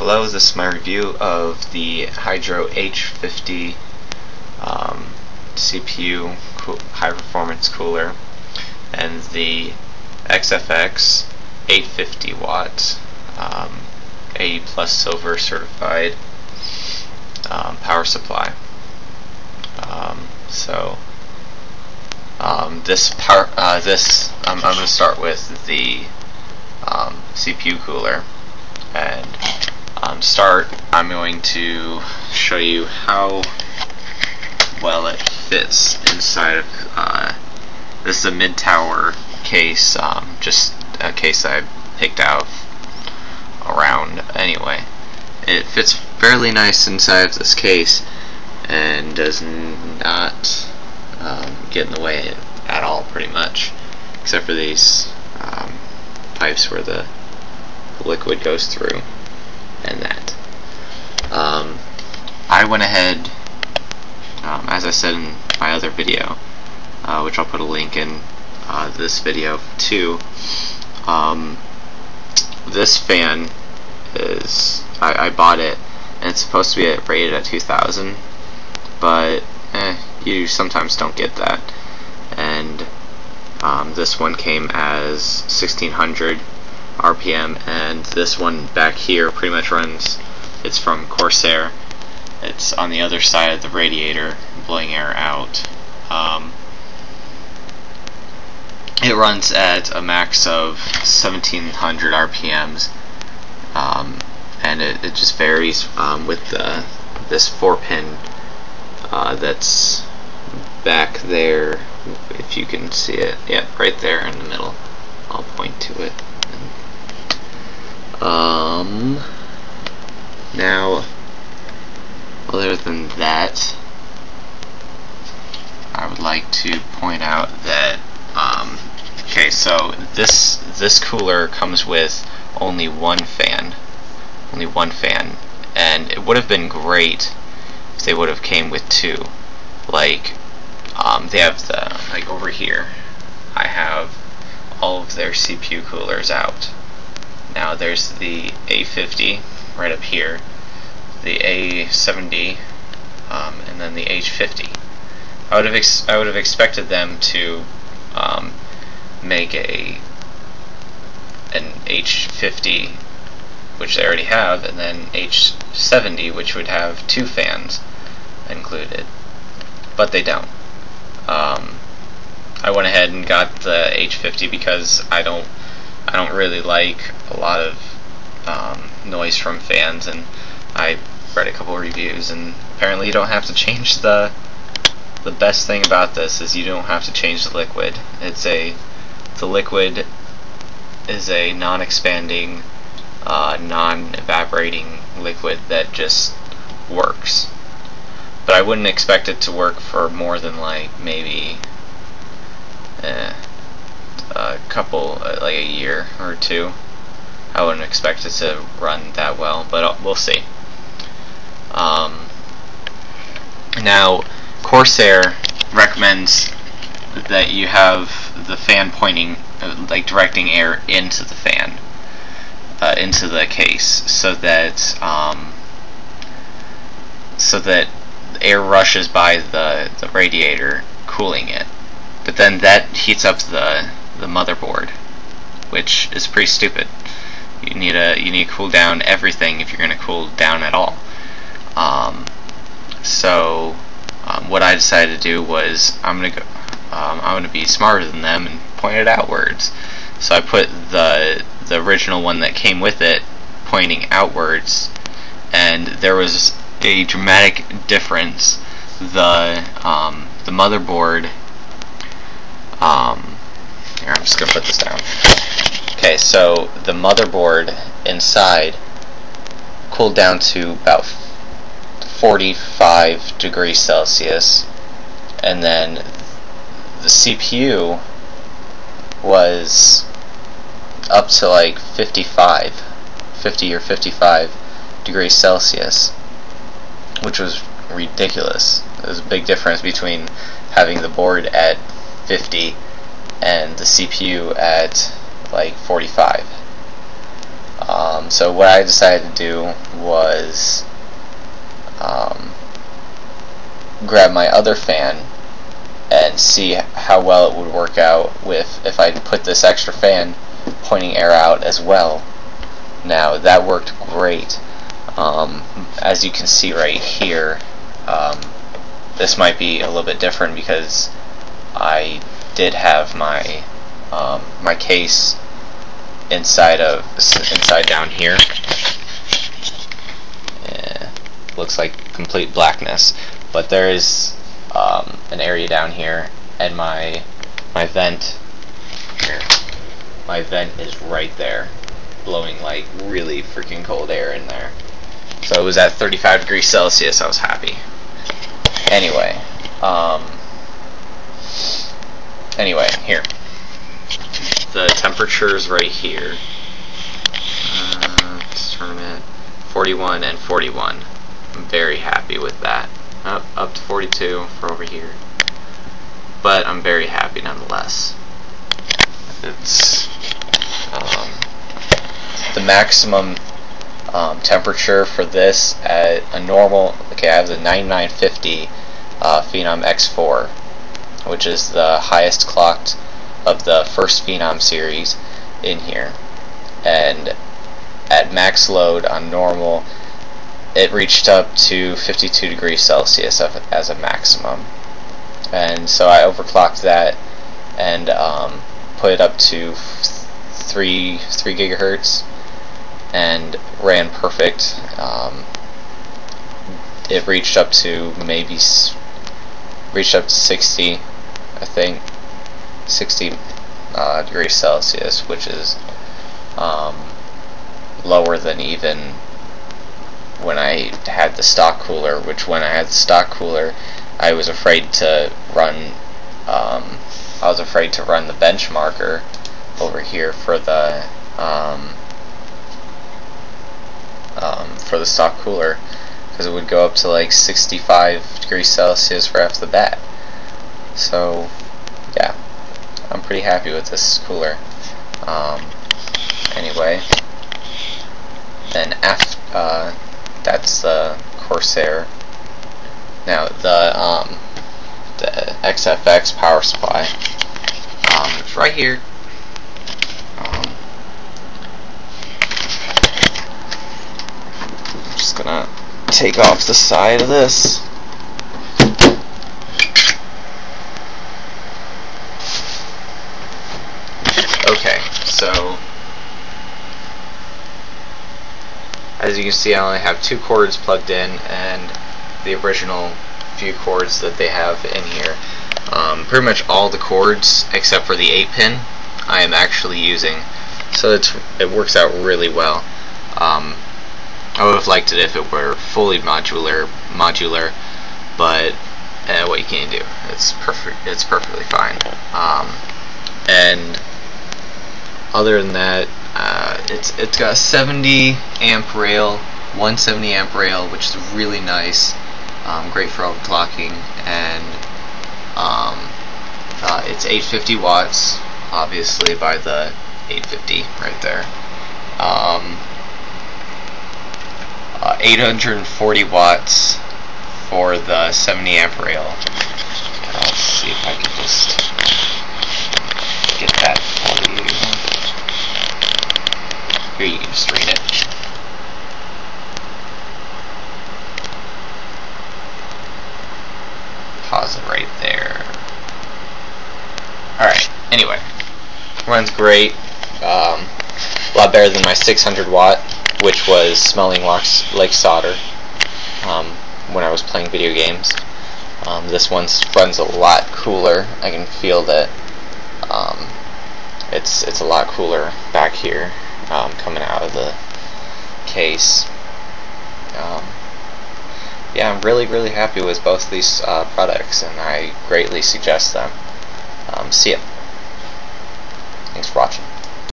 Hello, this is my review of the Hydro H50 CPU high performance cooler and the XFX 850 watt A+ silver certified power supply. I'm going to start with the CPU cooler, and I'm going to show you how well it fits inside of this is a mid-tower case, just a case I picked out around anyway. It fits fairly nice inside of this case and does not get in the way at all, pretty much, except for these pipes where the liquid goes through and that. I went ahead, as I said in my other video, which I'll put a link in this video too. This fan is, I bought it and it's supposed to be rated at 2000, but you sometimes don't get that, and this one came as 1600 RPM, and this one back here pretty much runs, it's from Corsair. It's on the other side of the radiator, blowing air out. It runs at a max of 1700 RPMs, and it just varies with this 4-pin that's back there, if you can see it. Yep, right there in the middle. I'll point to it. Now, other than that, I would like to point out that okay, so this cooler comes with only one fan, and it would have been great if they would have came with two. Like, they have like over here, I have all of their CPU coolers out. Now there's the A50 right up here, the A70, and then the H50. I would have expected them to make an H50, which they already have, and then H70, which would have two fans included, but they don't. I went ahead and got the H50 because I don't really like a lot of noise from fans, and I read a couple reviews, and apparently you don't have to change the best thing about this is you don't have to change the liquid. The liquid is a non-expanding, non-evaporating liquid that just works. But I wouldn't expect it to work for more than like maybe a couple, like a year or two. I wouldn't expect it to run that well, but we'll see. Now, Corsair recommends that you have the fan pointing, like directing air into the fan, into the case, so that air rushes by the radiator, cooling it. But then that heats up the motherboard, which is pretty stupid. You need to cool down everything if you're going to cool down at all. What I decided to do was I'm going to be smarter than them and point it outwards. So I put the original one that came with it pointing outwards, and there was a dramatic difference. The motherboard. Here, I'm just gonna put this down. Okay, so the motherboard inside cooled down to about 45 degrees Celsius, and then the CPU was up to like 50 or 55 degrees Celsius, which was ridiculous. There's a big difference between having the board at 50 and the CPU at like 45. So what I decided to do was grab my other fan and see how well it would work out with if I put this extra fan pointing air out as well. Now that worked great. As you can see right here, this might be a little bit different because I did have my my case inside down here. Yeah, looks like complete blackness, but there is an area down here, and my vent here. My vent is right there, blowing like really freaking cold air in there. So it was at 35 degrees Celsius. I was happy. Anyway, here. The temperatures right here. Let's turn it 41 and 41. I'm very happy with that. Up to 42 for over here. But I'm very happy nonetheless. It's the maximum temperature for this at a normal. Okay, I have the 9950 Phenom X4, which is the highest clocked of the first Phenom series in here, and at max load on normal it reached up to 52 degrees Celsius as a maximum, and so I overclocked that and put it up to 3 gigahertz and ran perfect. It reached up to 60, I think, 60 degrees Celsius, which is lower than even when I had the stock cooler. Which when I had the stock cooler, I was afraid to run. I was afraid to run the benchmarker over here for the stock cooler, because it would go up to like 65 degrees Celsius right off the bat. So yeah, I'm pretty happy with this cooler. Anyway, then that's the Corsair. Now the XFX power supply. It's right here. I'm just gonna take off the side of this. Okay, so as you can see, I only have 2 cords plugged in, and the original few cords that they have in here. Pretty much all the cords except for the 8-pin I am actually using, so it works out really well. I would have liked it if it were fully modular, but what you can do, it's perfectly fine. And other than that, it's got a 70 amp rail, 170 amp rail, which is really nice, great for overclocking, and it's 850 watts, obviously by the 850 right there. 840 watts for the 70 amp rail. Let's see if I can just get that for you. Here, you can just read it. Pause it right there. Alright, anyway. Runs great. A lot better than my 600 watt, which was smelling like solder when I was playing video games. This one runs a lot cooler. I can feel that it's a lot cooler back here, coming out of the case. Yeah, I'm really happy with both these products, and I greatly suggest them. See ya. Thanks for watching.